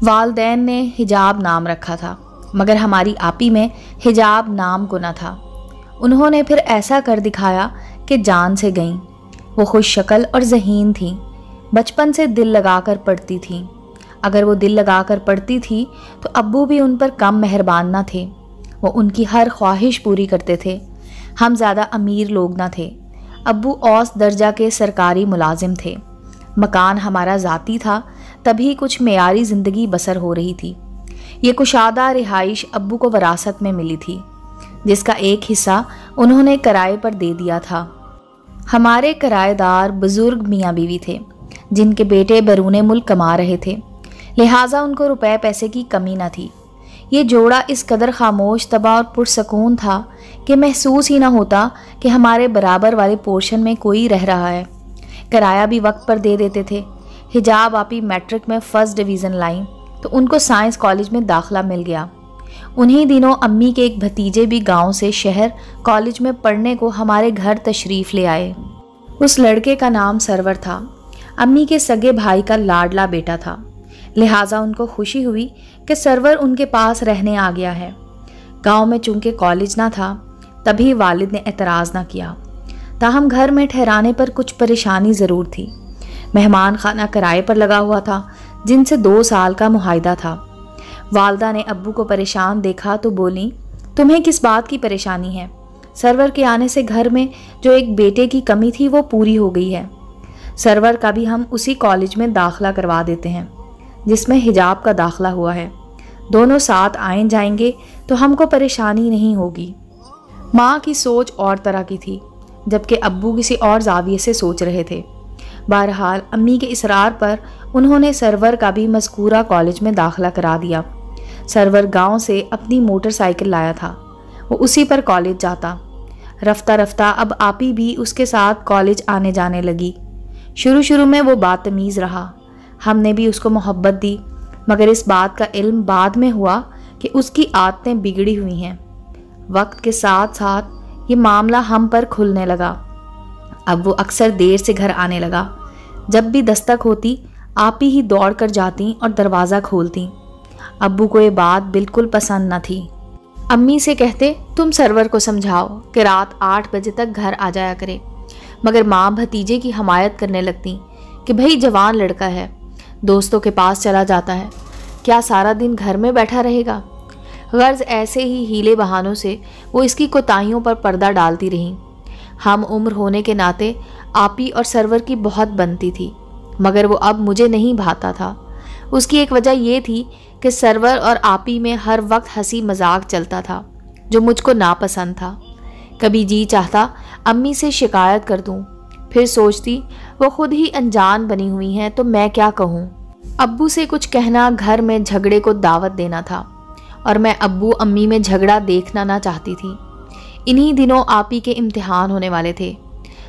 والدین نے حجاب نام رکھا تھا، مگر ہماری آپی میں حجاب نام کو نہ تھا۔ انہوں نے پھر ایسا کر دکھایا کہ جان سے گئیں۔ وہ خوش شکل اور ذہین تھیں، بچپن سے دل لگا کر پڑھتی تھیں۔ اگر وہ دل لگا کر پڑھتی تھی تو ابو بھی ان پر کم مہربان نہ تھے۔ وہ ان کی ہر خواہش پوری کرتے تھے۔ ہم زیادہ امیر لوگ نہ تھے۔ ابو اوسط درجہ کے سرکاری ملازم تھے۔ مکان ہمارا ذاتی تھا، تبھی کچھ معیاری زندگی بسر ہو رہی تھی۔ یہ کشادہ رہائش ابو کو وراثت میں ملی تھی، جس کا ایک حصہ انہوں نے کرائے پر دے دیا تھا۔ ہمارے کرایہ دار بزرگ میاں بیوی تھے، جن کے بیٹے بیرون ملک کما رہے تھے، لہٰذا ان کو روپے پیسے کی کمی نہ تھی۔ یہ جوڑا اس قدر خاموش طبع اور پرسکون تھا کہ محسوس ہی نہ ہوتا کہ ہمارے برابر والے پورشن میں کوئی رہ رہا ہے۔ کرایہ بھی وقت پر دے دیتے تھے۔ حجاب آپی میٹرک میں فرسٹ ڈویژن لائیں تو ان کو سائنس کالج میں داخلہ مل گیا۔ انہی دنوں امی کے ایک بھتیجے بھی گاؤں سے شہر کالج میں پڑھنے کو ہمارے گھر تشریف لے آئے۔ اس لڑکے کا نام سرور تھا، امی کے سگے بھائی کا لاڈلا بیٹا تھا، لہٰذا ان کو خوشی ہوئی کہ سرور ان کے پاس رہنے آ گیا ہے۔ گاؤں میں چونکہ کالج نہ تھا، تبھی والد نے اعتراض نہ کیا، تاہم گھر میں ٹھہرانے پر کچھ پریشانی ضرور تھی۔ مہمان خانہ کرائے پر لگا ہوا تھا، جن سے 2 سال کا معاہدہ تھا۔ والدہ نے ابو کو پریشان دیکھا تو بولیں، تمہیں کس بات کی پریشانی ہے؟ سرور کے آنے سے گھر میں جو ایک بیٹے کی کمی تھی وہ پوری ہو گئی ہے۔ سرور کا بھی ہم اسی کالج میں داخلہ کروا دیتے ہیں جس میں حجاب کا داخلہ ہوا ہے۔ دونوں ساتھ آئیں جائیں گے تو ہم کو پریشانی نہیں ہوگی۔ ماں کی سوچ اور طرح کی تھی، جبکہ ابو کسی اور زاویے سے سوچ رہے تھے۔ بہرحال امی کے اصرار پر انہوں نے سرور کا بھی مذکورہ کالج میں داخلہ کرا دیا۔ سرور گاؤں سے اپنی موٹر سائیکل لایا تھا، وہ اسی پر کالج جاتا۔ رفتہ رفتہ اب آپی بھی اس کے ساتھ کالج آنے جانے لگی۔ شروع میں وہ بدتمیز رہا، ہم نے بھی اس کو محبت دی، مگر اس بات کا علم بعد میں ہوا کہ اس کی عادتیں بگڑی ہوئی ہیں۔ وقت کے ساتھ ساتھ یہ معاملہ ہم پر کھلنے لگا۔ اب وہ اکثر دیر سے گھر آنے لگا۔ جب بھی دستک ہوتی، آپ ہی دوڑ کر جاتی اور دروازہ کھولتی۔ ابو کو یہ بات بالکل پسند نہ تھی۔ امی سے کہتے، تم سرور کو سمجھاؤ کہ رات 8 بجے تک گھر آ جایا کرے، مگر ماں بھتیجے کی حمایت کرنے لگتی کہ بھئی جوان لڑکا ہے، دوستوں کے پاس چلا جاتا ہے، کیا سارا دن گھر میں بیٹھا رہے گا؟ غرض ایسے ہی ہیلے بہانوں سے وہ اس کی کوتاہیوں پر پردہ ڈالتی رہیں۔ ہم عمر ہونے کے ناطے آپی اور سرور کی بہت بنتی تھی، مگر وہ اب مجھے نہیں بھاتا تھا۔ اس کی ایک وجہ یہ تھی کہ سرور اور آپی میں ہر وقت ہنسی مذاق چلتا تھا، جو مجھ کو ناپسند تھا۔ کبھی جی چاہتا امی سے شکایت کر دوں، پھر سوچتی وہ خود ہی انجان بنی ہوئی ہیں تو میں کیا کہوں۔ ابو سے کچھ کہنا گھر میں جھگڑے کو دعوت دینا تھا، اور میں ابو امی میں جھگڑا دیکھنا نہ چاہتی تھی۔ انہی دنوں آپی کے امتحان ہونے والے تھے۔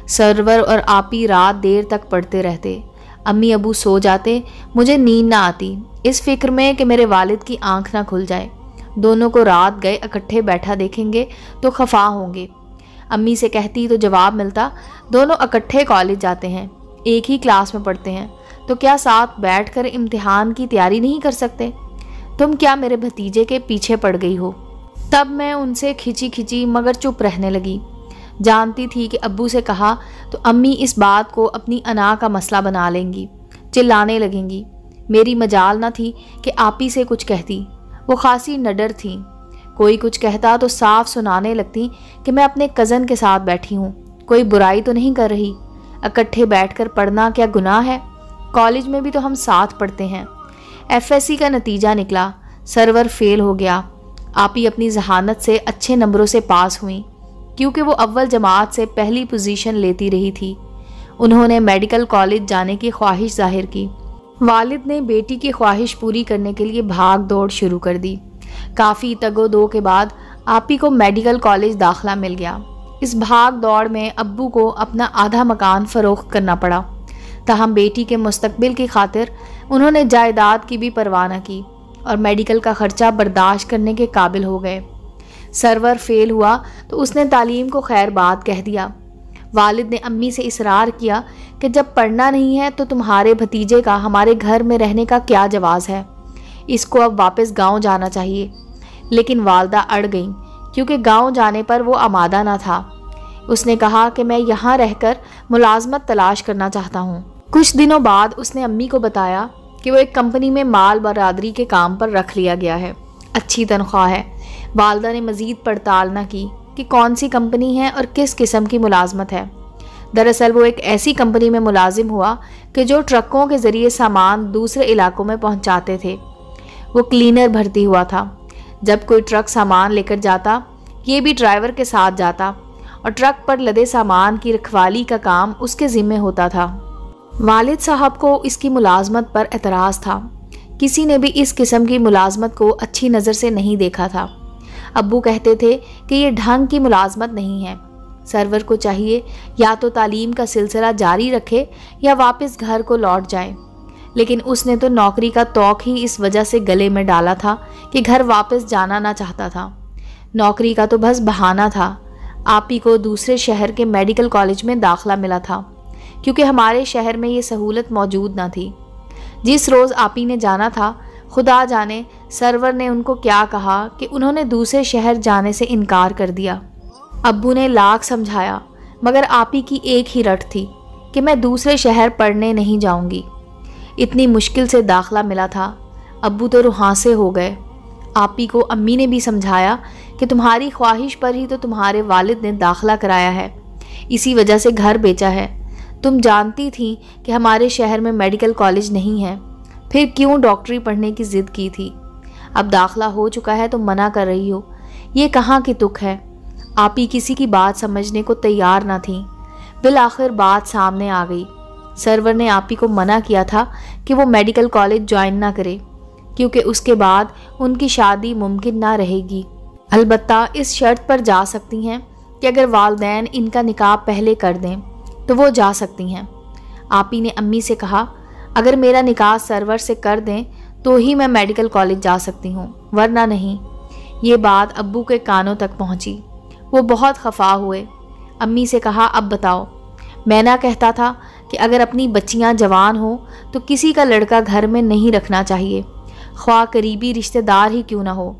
سرور اور آپی رات دیر تک پڑھتے رہتے۔ امی ابو سو جاتے، مجھے نیند نہ آتی، اس فکر میں کہ میرے والد کی آنکھ نہ کھل جائے۔ دونوں کو رات گئے اکٹھے بیٹھا دیکھیں گے تو خفا ہوں گے۔ امی سے کہتی تو جواب ملتا، دونوں اکٹھے کالج جاتے ہیں، ایک ہی کلاس میں پڑھتے ہیں، تو کیا ساتھ بیٹھ کر امتحان کی تیاری نہیں کر سکتے؟ تم کیا میرے بھتیجے کے پیچھے پڑ گئی ہو؟ تب میں ان سے کھچی مگر چپ رہنے لگی۔ جانتی تھی کہ ابو سے کہا تو امی اس بات کو اپنی انا کا مسئلہ بنا لیں گی، چلانے لگیں گی۔ میری مجال نہ تھی کہ آپی سے کچھ کہتی، وہ خاصی نڈر تھیں۔ کوئی کچھ کہتا تو صاف سنانے لگتی کہ میں اپنے کزن کے ساتھ بیٹھی ہوں، کوئی برائی تو نہیں کر رہی، اکٹھے بیٹھ کر پڑھنا کیا گناہ ہے؟ کالج میں بھی تو ہم ساتھ پڑھتے ہیں۔ FSC کا نتیجہ نکلا، سرور فیل ہو گیا۔ آپی اپنی ذہانت سے اچھے نمبروں سے پاس ہوئیں، کیونکہ وہ اول جماعت سے پہلی پوزیشن لیتی رہی تھی۔ انہوں نے میڈیکل کالج جانے کی خواہش ظاہر کی۔ والد نے بیٹی کی خواہش پوری کرنے کے لیے بھاگ دوڑ شروع کر دی۔ کافی تگ و دو کے بعد آپی کو میڈیکل کالج داخلہ مل گیا۔ اس بھاگ دوڑ میں ابو کو اپنا آدھا مکان فروخت کرنا پڑا، تاہم بیٹی کے مستقبل کی خاطر انہوں نے جائیداد کی بھی پرواہ نہ کی اور میڈیکل کا خرچہ برداشت کرنے کے قابل ہو گئے۔ سرور فیل ہوا تو اس نے تعلیم کو خیر بات کہہ دیا۔ والد نے امی سے اصرار کیا کہ جب پڑھنا نہیں ہے تو تمہارے بھتیجے کا ہمارے گھر میں رہنے کا کیا جواز ہے؟ اس کو اب واپس گاؤں جانا چاہیے۔ لیکن والدہ اڑ گئیں کیونکہ گاؤں جانے پر وہ آمادہ نہ تھا۔ اس نے کہا کہ میں یہاں رہ کر ملازمت تلاش کرنا چاہتا ہوں۔ کچھ دنوں بعد اس نے امی کو بتایا کہ وہ ایک کمپنی میں مال برادری کے کام پر رکھ لیا گیا ہے، اچھی تنخواہ ہے۔ والدہ نے مزید پڑتال نہ کی کہ کون سی کمپنی ہے اور کس قسم کی ملازمت ہے۔ دراصل وہ ایک ایسی کمپنی میں ملازم ہوا کہ جو ٹرکوں کے ذریعے سامان دوسرے علاقوں میں پہنچاتے تھے۔ وہ کلینر بھرتی ہوا تھا۔ جب کوئی ٹرک سامان لے کر جاتا، یہ بھی ڈرائیور کے ساتھ جاتا اور ٹرک پر لدے سامان کی رکھوالی کا کام اس کے ذمہ ہوتا تھا۔ والد صاحب کو اس کی ملازمت پر اعتراض تھا۔ کسی نے بھی اس قسم کی ملازمت کو اچھی نظر سے نہیں دیکھا تھا۔ ابو کہتے تھے کہ یہ ڈھنگ کی ملازمت نہیں ہے، سرور کو چاہیے یا تو تعلیم کا سلسلہ جاری رکھے یا واپس گھر کو لوٹ جائے۔ لیکن اس نے تو نوکری کا توق ہی اس وجہ سے گلے میں ڈالا تھا کہ گھر واپس جانا نہ چاہتا تھا۔ نوکری کا تو بس بہانہ تھا۔ آپی کو دوسرے شہر کے میڈیکل کالج میں داخلہ ملا تھا کیونکہ ہمارے شہر میں یہ سہولت موجود نہ تھی۔ جس روز آپی نے جانا تھا، خدا جانے سرور نے ان کو کیا کہا کہ انہوں نے دوسرے شہر جانے سے انکار کر دیا۔ ابو نے لاکھ سمجھایا مگر آپی کی ایک ہی رٹ تھی کہ میں دوسرے شہر پڑھنے نہیں جاؤں گی۔ اتنی مشکل سے داخلہ ملا تھا، ابو تو روحانسے ہو گئے۔ آپی کو امی نے بھی سمجھایا کہ تمہاری خواہش پر ہی تو تمہارے والد نے داخلہ کرایا ہے، اسی وجہ سے گھر بیچا ہے۔ تم جانتی تھی کہ ہمارے شہر میں میڈیکل کالج نہیں ہے، پھر کیوں ڈاکٹری پڑھنے کی ضد کی تھی؟ اب داخلہ ہو چکا ہے تو منع کر رہی ہو، یہ کہاں کی تک ہے؟ آپی کسی کی بات سمجھنے کو تیار نہ تھیں۔ بالآخر بات سامنے آ گئی۔ سرور نے آپی کو منع کیا تھا کہ وہ میڈیکل کالج جوائن نہ کرے کیونکہ اس کے بعد ان کی شادی ممکن نہ رہے گی۔ البتہ اس شرط پر جا سکتی ہیں کہ اگر والدین ان کا نکاح پہلے کر دیں تو وہ جا سکتی ہیں۔ آپی نے امی سے کہا اگر میرا نکاح سرور سے کر دیں تو ہی میں میڈیکل کالج جا سکتی ہوں، ورنہ نہیں۔ یہ بات ابو کے کانوں تک پہنچی۔ وہ بہت خفا ہوئے۔ امی سے کہا اب بتاؤ، میں نہ کہتا تھا کہ اگر اپنی بچیاں جوان ہوں تو کسی کا لڑکا گھر میں نہیں رکھنا چاہیے، خواہ قریبی رشتہ دار ہی کیوں نہ ہو۔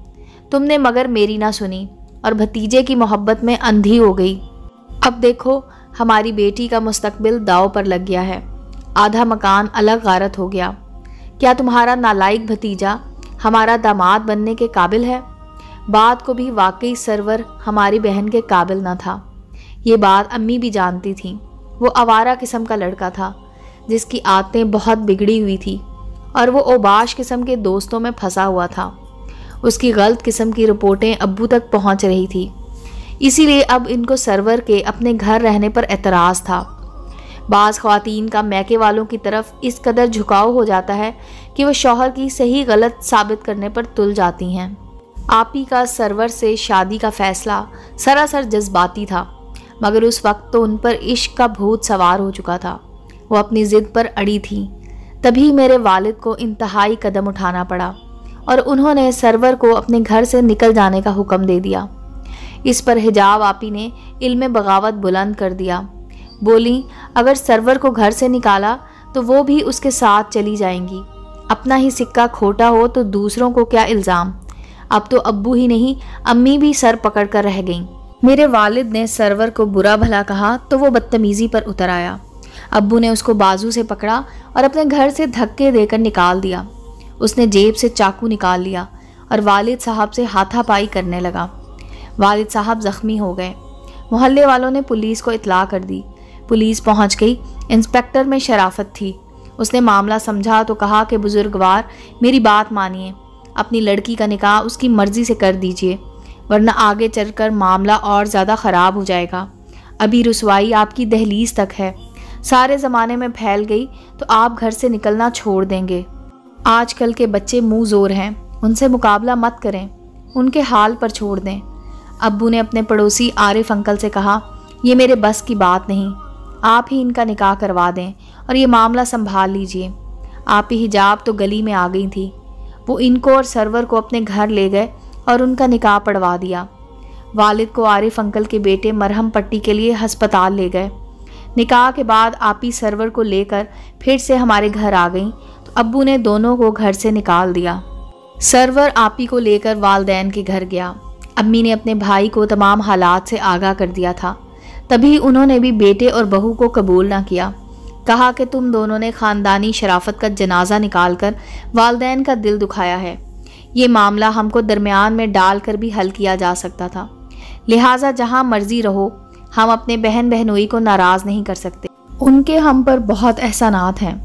تم نے مگر میری نہ سنی اور بھتیجے کی محبت میں اندھی ہو گئی۔ اب دیکھو ہماری بیٹی کا مستقبل داؤ پر لگ گیا ہے، آدھا مکان الگ غارت ہو گیا۔ کیا تمہارا نالائق بھتیجا ہمارا داماد بننے کے قابل ہے؟ بات کو بھی واقعی سرور ہماری بہن کے قابل نہ تھا۔ یہ بات امی بھی جانتی تھیں۔ وہ آوارہ قسم کا لڑکا تھا جس کی عادتیں بہت بگڑی ہوئی تھی اور وہ اوباش قسم کے دوستوں میں پھنسا ہوا تھا۔ اس کی غلط قسم کی رپورٹیں ابو تک پہنچ رہی تھی، اسی لیے اب ان کو سرور کے اپنے گھر رہنے پر اعتراض تھا۔ بعض خواتین کا میکے والوں کی طرف اس قدر جھکاؤ ہو جاتا ہے کہ وہ شوہر کی صحیح غلط ثابت کرنے پر تل جاتی ہیں۔ آپی کا سرور سے شادی کا فیصلہ سراسر جذباتی تھا، مگر اس وقت تو ان پر عشق کا بھوت سوار ہو چکا تھا۔ وہ اپنی ضد پر اڑی تھی۔ تبھی میرے والد کو انتہائی قدم اٹھانا پڑا اور انہوں نے سرور کو اپنے گھر سے نکل جانے کا حکم دے دیا۔ اس پر حجاب آپی نے علم بغاوت بلند کر دیا۔ بولی اگر سرور کو گھر سے نکالا تو وہ بھی اس کے ساتھ چلی جائیں گی۔ اپنا ہی سکہ کھوٹا ہو تو دوسروں کو کیا الزام؟ اب تو ابو ہی نہیں امی بھی سر پکڑ کر رہ گئیں۔ میرے والد نے سرور کو برا بھلا کہا تو وہ بدتمیزی پر اتر آیا۔ ابو نے اس کو بازو سے پکڑا اور اپنے گھر سے دھکے دے کر نکال دیا۔ اس نے جیب سے چاقو نکال لیا اور والد صاحب سے ہاتھا پائی کرنے لگا۔ والد صاحب زخمی ہو گئے۔ محلے والوں نے پولیس کو اطلاع کر دی۔ پولیس پہنچ گئی۔ انسپیکٹر میں شرافت تھی۔ اس نے معاملہ سمجھا تو کہا کہ بزرگوار میری بات مانیے، اپنی لڑکی کا نکاح اس کی مرضی سے کر دیجئے، ورنہ آگے چل کر معاملہ اور زیادہ خراب ہو جائے گا۔ ابھی رسوائی آپ کی دہلیز تک ہے، سارے زمانے میں پھیل گئی تو آپ گھر سے نکلنا چھوڑ دیں گے۔ آج کل کے بچے منہ زور ہیں، ان سے مقابلہ مت کریں، ان کے حال پر چھوڑ دیں۔ ابو نے اپنے پڑوسی عارف انکل سے کہا یہ میرے بس کی بات نہیں، آپ ہی ان کا نکاح کروا دیں اور یہ معاملہ سنبھال لیجئے۔ آپ ہی حجاب تو گلی میں آ گئی تھی۔ وہ ان کو اور سرور کو اپنے گھر لے گئے اور ان کا نکاح پڑھوا دیا۔ والد کو عارف انکل کے بیٹے مرہم پٹی کے لیے ہسپتال لے گئے۔ نکاح کے بعد آپی سرور کو لے کر پھر سے ہمارے گھر آ گئیں تو ابو نے دونوں کو گھر سے نکال دیا۔ सरवर आपी को लेकर वालदैन के घर गया। अम्मी ने अपने भाई को तमाम हालात से आगाह कर दिया था। तभी उन्होंने भी बेटे और बहू को कबूल ना किया। कहा कि तुम दोनों ने ख़ानदानी शराफत का जनाजा निकाल कर वालदैन का दिल दुखाया है। ये मामला हमको दरमियान में डाल कर भी हल किया जा सकता था, लिहाजा जहाँ मर्जी रहो, हम अपने बहन बहनोई को नाराज़ नहीं कर सकते। उनके हम पर बहुत एहसानात हैं।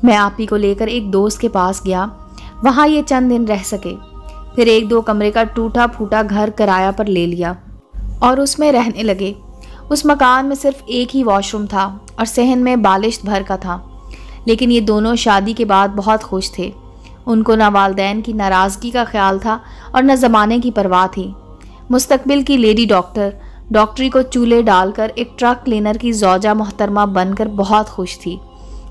मैं आपी को लेकर एक दोस्त के पास गया, वहाँ ये चंद दिन रह सके। फिर 1-2 कमरे का टूटा फूटा घर किराया पर ले लिया और उसमें रहने लगे। उस मकान में सिर्फ एक ही वॉशरूम था और सहन में बालिश भर का था। लेकिन ये दोनों शादी के बाद बहुत खुश थे। उनको ना वालदैन की नाराज़गी का ख्याल था और न ज़माने की परवाह थी। मुस्तकबिल की लेडी डॉक्टरी को चूल्हे डालकर एक ट्रक क्लीनर की ज़ौजा मोहतरमा बनकर बहुत खुश थी।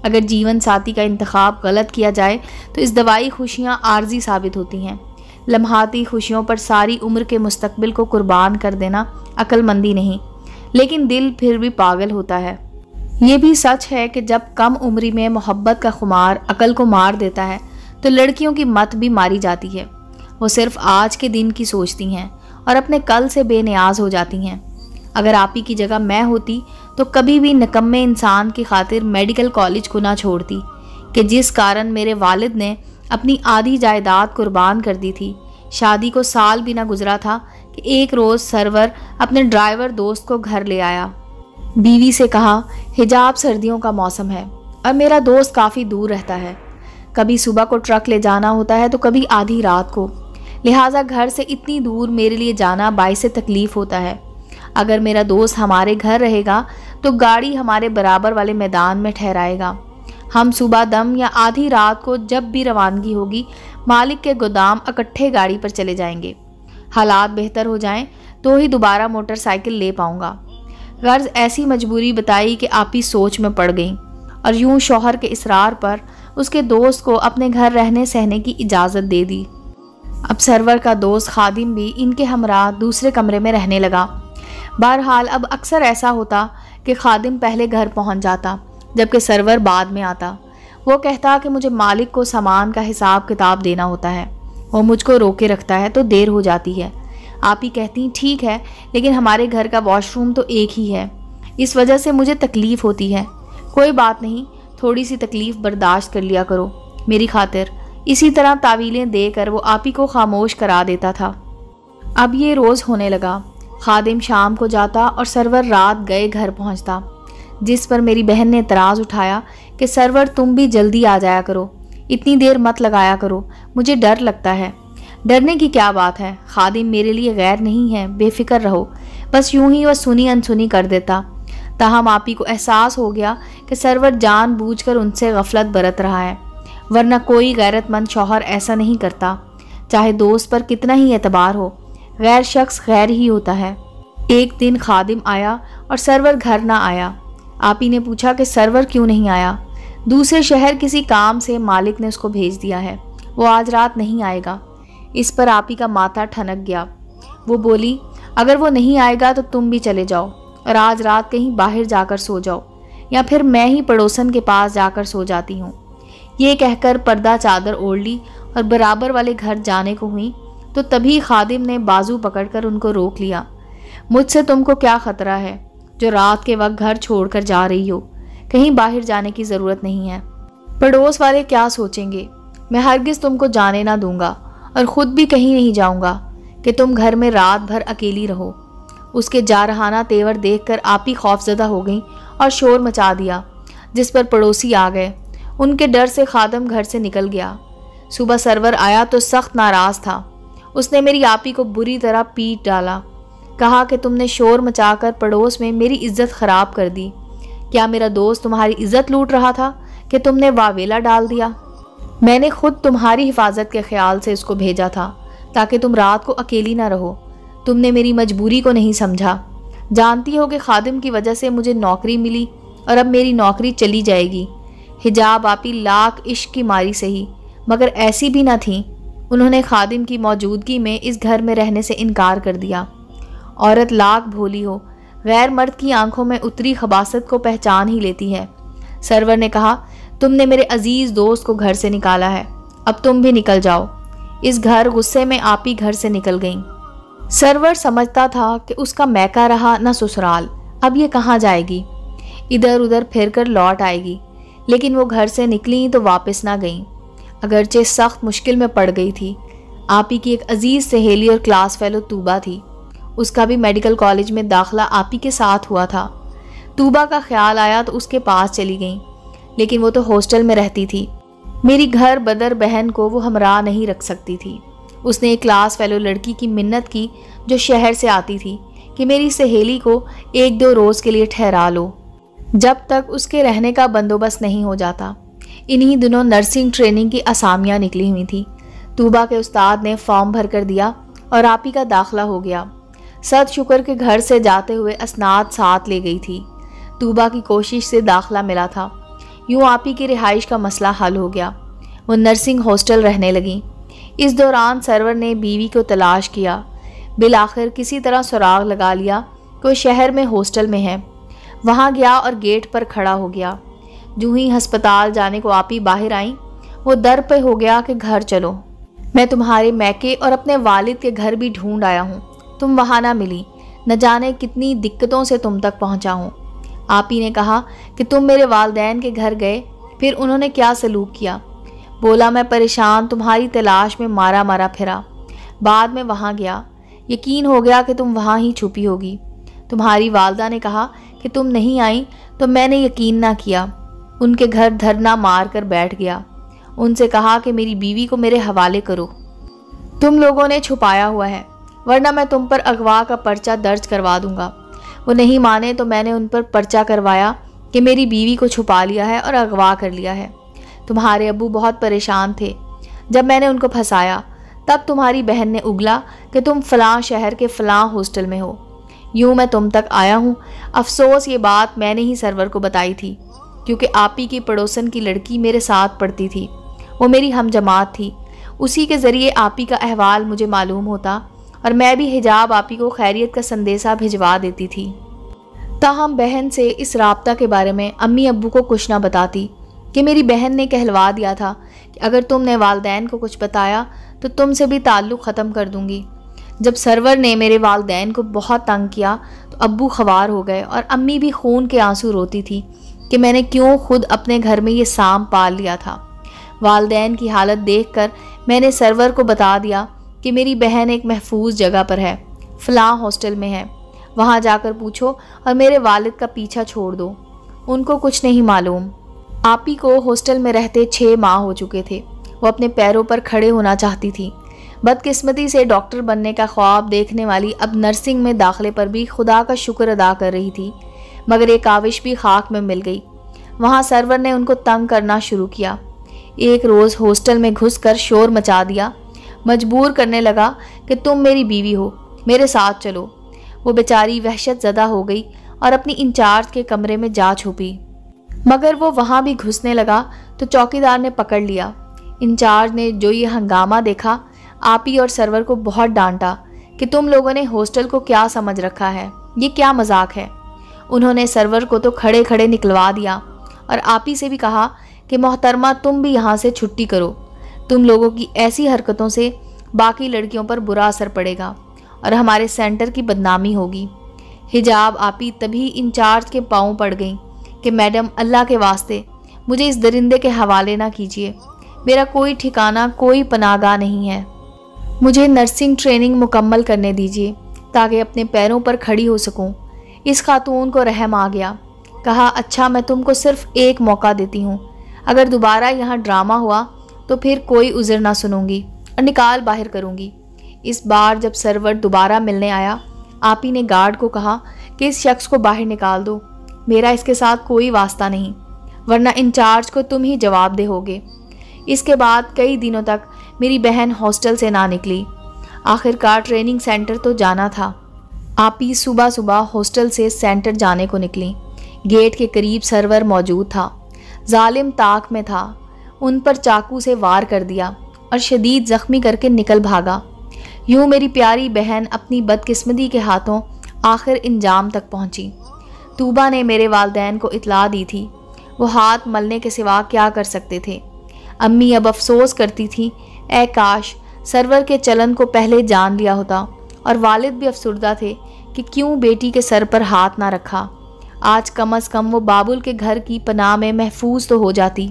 अगर जीवन साथी का इंतखाब गलत किया जाए तो इस दवाई खुशियाँ आर्जी साबित होती हैं। लम्हाती खुशियों पर सारी उम्र के मुस्तकबिल को कुर्बान कर देना अक्लमंदी नहीं, लेकिन दिल फिर भी पागल होता है। ये भी सच है कि जब कम उम्री में मोहब्बत का खुमार अकल को मार देता है तो लड़कियों की मत भी मारी जाती है। वो सिर्फ आज के दिन की सोचती हैं और अपने कल से बेनियाज हो जाती हैं। अगर आपी की जगह मैं होती तो कभी भी निकम्मे इंसान की खातिर मेडिकल कॉलेज को ना छोड़ती कि जिस कारण मेरे वालिद ने अपनी आधी जायदाद कुर्बान कर दी थी। शादी को साल भी ना गुजरा था कि एक रोज़ सरवर अपने ड्राइवर दोस्त को घर ले आया। बीवी से कहा, हिजाब सर्दियों का मौसम है और मेरा दोस्त काफ़ी दूर रहता है। कभी सुबह को ट्रक ले जाना होता है तो कभी आधी रात को, लिहाजा घर से इतनी दूर मेरे लिए जाना बाइसे तकलीफ़ होता है। अगर मेरा दोस्त हमारे घर रहेगा तो गाड़ी हमारे बराबर वाले मैदान में ठहराएगा। हम सुबह दम या आधी रात को जब भी रवानगी होगी मालिक के गोदाम इकट्ठे गाड़ी पर चले जाएंगे। हालात बेहतर हो जाएं तो ही दोबारा मोटरसाइकिल ले पाऊंगा। गर्ज ऐसी मजबूरी बताई कि आपी सोच में पड़ गई और यूं शौहर के इसरार पर उसके दोस्त को अपने घर रहने सहने की इजाज़त दे दी। अब सरवर का दोस्त खादिम भी इनके हमरा दूसरे कमरे में रहने लगा। बहरहाल अब अक्सर ऐसा होता कि खादिम पहले घर पहुंच जाता जबकि सरवर बाद में आता। वो कहता कि मुझे मालिक को सामान का हिसाब किताब देना होता है, वो मुझको रोके रखता है तो देर हो जाती है। आप ही कहती ठीक है, लेकिन हमारे घर का वॉशरूम तो एक ही है, इस वजह से मुझे तकलीफ़ होती है। कोई बात नहीं, थोड़ी सी तकलीफ़ बर्दाश्त कर लिया करो मेरी खातिर। इसी तरह तावीलें देकर वो आप ही को खामोश करा देता था। अब ये रोज़ होने लगा। खादिम शाम को जाता और सरवर रात गए घर पहुंचता, जिस पर मेरी बहन ने एतराज़ उठाया कि सरवर तुम भी जल्दी आ जाया करो, इतनी देर मत लगाया करो, मुझे डर लगता है। डरने की क्या बात है, खादिम मेरे लिए गैर नहीं है, बेफिक्र रहो। बस यूं ही वह सुनी अनसुनी कर देता। ताहम आपी को एहसास हो गया कि सरवर जानबूझकर उनसे गफलत बरत रहा है, वरना कोई गैरतमंद शौहर ऐसा नहीं करता। चाहे दोस्त पर कितना ही एतबार हो, गैर शख्स गैर ही होता है। एक दिन खादिम आया और सरवर घर ना आया। आपी ने पूछा कि सरवर क्यों नहीं आया। दूसरे शहर किसी काम से मालिक ने उसको भेज दिया है, वो आज रात नहीं आएगा। इस पर आपी का माथा ठनक गया। वो बोली, अगर वो नहीं आएगा तो तुम भी चले जाओ और आज रात कहीं बाहर जाकर सो जाओ, या फिर मैं ही पड़ोसन के पास जाकर सो जाती हूँ। ये कहकर पर्दा चादर ओढ़ ली और बराबर वाले घर जाने को हुई तो तभी खादिम ने बाजू पकड़कर उनको रोक लिया। मुझसे तुमको क्या ख़तरा है जो रात के वक्त घर छोड़कर जा रही हो? कहीं बाहर जाने की ज़रूरत नहीं है। पड़ोस वाले क्या सोचेंगे? मैं हरगिज़ तुमको जाने ना दूंगा और ख़ुद भी कहीं नहीं जाऊंगा कि तुम घर में रात भर अकेली रहो। उसके जारहाना तेवर देखकर आप ही खौफजदा हो गई और शोर मचा दिया, जिस पर पड़ोसी आ गए। उनके डर से खादिम घर से निकल गया। सुबह सरवर आया तो सख्त नाराज़ था। उसने मेरी आपी को बुरी तरह पीट डाला। कहा कि तुमने शोर मचाकर पड़ोस में मेरी इज्जत ख़राब कर दी। क्या मेरा दोस्त तुम्हारी इज्जत लूट रहा था कि तुमने वावेला डाल दिया? मैंने खुद तुम्हारी हिफाजत के ख्याल से इसको भेजा था ताकि तुम रात को अकेली ना रहो। तुमने मेरी मजबूरी को नहीं समझा। जानती हो कि खादिम की वजह से मुझे नौकरी मिली और अब मेरी नौकरी चली जाएगी। हिजाब आपी लाख इश्क की मारी सही, मगर ऐसी भी ना थी। उन्होंने खादिम की मौजूदगी में इस घर में रहने से इनकार कर दिया। औरत लाख भोली हो, गैर मर्द की आंखों में उतरी खबासत को पहचान ही लेती है। सरवर ने कहा, तुमने मेरे अजीज़ दोस्त को घर से निकाला है, अब तुम भी निकल जाओ। इस घर गुस्से में आपी घर से निकल गईं। सरवर समझता था कि उसका मैका रहा न ससुराल, अब ये कहाँ जाएगी, इधर उधर फिर कर लौट आएगी। लेकिन वो घर से निकली तो वापस ना गईं। अगरचे सख्त मुश्किल में पड़ गई थी। आपी की एक अजीज़ सहेली और क्लास फेलो तूबा थी। उसका भी मेडिकल कॉलेज में दाखिला आपी के साथ हुआ था। तूबा का ख्याल आया तो उसके पास चली गई, लेकिन वो तो हॉस्टल में रहती थी। मेरी घर बदर बहन को वो हमरा नहीं रख सकती थी। उसने एक क्लास फेलो लड़की की मिन्नत की जो शहर से आती थी कि मेरी सहेली को 1-2 रोज़ के लिए ठहरा लो, जब तक उसके रहने का बंदोबस्त नहीं हो जाता। इन्हीं दिनों नर्सिंग ट्रेनिंग की असामियाँ निकली हुई थी। तूबा के उस्ताद ने फॉर्म भर कर दिया और आपी का दाखिला हो गया। सद शुक्र के घर से जाते हुए असनाद साथ ले गई थी। तूबा की कोशिश से दाखिला मिला था। यूँ आपी की रिहाइश का मसला हल हो गया। वो नर्सिंग हॉस्टल रहने लगी। इस दौरान सरवर ने बीवी को तलाश किया। बिलाखिर किसी तरह सुराग लगा लिया कि वो शहर में हॉस्टल में है। वहाँ गया और गेट पर खड़ा हो गया। जूँ ही अस्पताल जाने को आपी बाहर आई, वो दर पे हो गया कि घर चलो, मैं तुम्हारे मैके और अपने वालिद के घर भी ढूंढ आया हूँ, तुम वहाँ ना मिली, न जाने कितनी दिक्कतों से तुम तक पहुँचा हूँ। आपी ने कहा कि तुम मेरे वालिदैन के घर गए, फिर उन्होंने क्या सलूक किया। बोला मैं परेशान तुम्हारी तलाश में मारा मारा फिरा, बाद में वहाँ गया, यकीन हो गया कि तुम वहाँ ही छुपी होगी। तुम्हारी वालदा ने कहा कि तुम नहीं आई तो मैंने यकीन ना किया। उनके घर धरना मार कर बैठ गया। उनसे कहा कि मेरी बीवी को मेरे हवाले करो, तुम लोगों ने छुपाया हुआ है, वरना मैं तुम पर अगवा का पर्चा दर्ज करवा दूंगा। वो नहीं माने तो मैंने उन पर पर्चा करवाया कि मेरी बीवी को छुपा लिया है और अगवा कर लिया है। तुम्हारे अब्बू बहुत परेशान थे। जब मैंने उनको फंसाया तब तुम्हारी बहन ने उगला कि तुम फ़लाँ शहर के फ़लाँ हॉस्टल में हो। यूँ मैं तुम तक आया हूँ। अफसोस ये बात मैंने ही सरवर को बताई थी, क्योंकि आपी की पड़ोसन की लड़की मेरे साथ पढ़ती थी, वो मेरी हम जमात थी। उसी के ज़रिए आपी का अहवाल मुझे मालूम होता और मैं भी हिजाब आपी को खैरियत का संदेशा भिजवा देती थी। ताहम बहन से इस राब्ता के बारे में अम्मी अब्बू को कुछ ना बताती कि मेरी बहन ने कहलवा दिया था कि अगर तुमने वालदैन को कुछ बताया तो तुमसे भी ताल्लुक़ ख़त्म कर दूँगी। जब सरवर ने मेरे वालदैन को बहुत तंग किया तो अब्बू ख़वार हो गए और अम्मी भी खून के आंसू रोती थी कि मैंने क्यों खुद अपने घर में ये सांप पाल लिया था। वालदैन की हालत देखकर मैंने सरवर को बता दिया कि मेरी बहन एक महफूज जगह पर है, फ़लाँ हॉस्टल में है, वहाँ जाकर पूछो और मेरे वालिद का पीछा छोड़ दो, उनको कुछ नहीं मालूम। आपी को हॉस्टल में रहते 6 माह हो चुके थे। वो अपने पैरों पर खड़े होना चाहती थी। बदकिस्मती से डॉक्टर बनने का ख्वाब देखने वाली अब नर्सिंग में दाखिले पर भी खुदा का शुक्र अदा कर रही थी, मगर एक काविश भी खाक में मिल गई। वहाँ सरवर ने उनको तंग करना शुरू किया। एक रोज़ हॉस्टल में घुसकर शोर मचा दिया, मजबूर करने लगा कि तुम मेरी बीवी हो, मेरे साथ चलो। वो बेचारी वहशत ज़दा हो गई और अपनी इंचार्ज के कमरे में जा छुपी, मगर वो वहाँ भी घुसने लगा तो चौकीदार ने पकड़ लिया। इंचार्ज ने जो ये हंगामा देखा, आपी और सरवर को बहुत डांटा कि तुम लोगों ने हॉस्टल को क्या समझ रखा है, ये क्या मजाक है। उन्होंने सरवर को तो खड़े खड़े निकलवा दिया और आपी से भी कहा कि मोहतरमा तुम भी यहाँ से छुट्टी करो, तुम लोगों की ऐसी हरकतों से बाकी लड़कियों पर बुरा असर पड़ेगा और हमारे सेंटर की बदनामी होगी। हिजाब आपी तभी इंचार्ज के पाँव पड़ गई कि मैडम अल्लाह के वास्ते मुझे इस दरिंदे के हवाले ना कीजिए, मेरा कोई ठिकाना कोई पनाहगाह नहीं है, मुझे नर्सिंग ट्रेनिंग मुकम्मल करने दीजिए ताकि अपने पैरों पर खड़ी हो सकूं। इस खातून को रहम आ गया। कहा अच्छा मैं तुमको सिर्फ एक मौका देती हूँ, अगर दोबारा यहाँ ड्रामा हुआ तो फिर कोई उज़र ना सुनूंगी और निकाल बाहर करूँगी। इस बार जब सरवर दोबारा मिलने आया, आपी ने गार्ड को कहा कि इस शख्स को बाहर निकाल दो, मेरा इसके साथ कोई वास्ता नहीं, वरना इंचार्ज को तुम ही जवाब दे होगे। इसके बाद कई दिनों तक मेरी बहन हॉस्टल से ना निकली। आखिरकार ट्रेनिंग सेंटर तो जाना था। आपी सुबह सुबह हॉस्टल से सेंटर जाने को निकली। गेट के करीब सरवर मौजूद था। जालिम ताक में था। उन पर चाकू से वार कर दिया और शदीद ज़ख्मी करके निकल भागा। यूँ मेरी प्यारी बहन अपनी बदकिस्मती के हाथों आखिर इंजाम तक पहुँची। तूबा ने मेरे वालदैन को इतला दी थी। वो हाथ मलने के सिवा क्या कर सकते थे। अम्मी अब अफसोस करती थी, ए काश سرور کے چلن کو پہلے جان لیا ہوتا اور والد بھی افسردہ تھے کہ کیوں بیٹی کے سر پر ہاتھ نہ رکھا۔ آج کم از کم وہ بابل کے گھر کی پناہ میں محفوظ تو ہو جاتی۔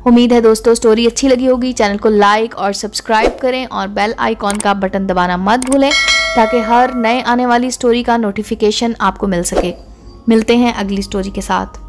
امید ہے دوستو سٹوری اچھی لگی ہوگی۔ چینل کو لائک اور سبسکرائب کریں اور بیل آئیکن کا بٹن دبانا مت بھولیں تاکہ ہر نئے آنے والی سٹوری کا نوٹیفیکیشن آپ کو مل سکے۔ ملتے ہیں اگلی سٹوری کے ساتھ۔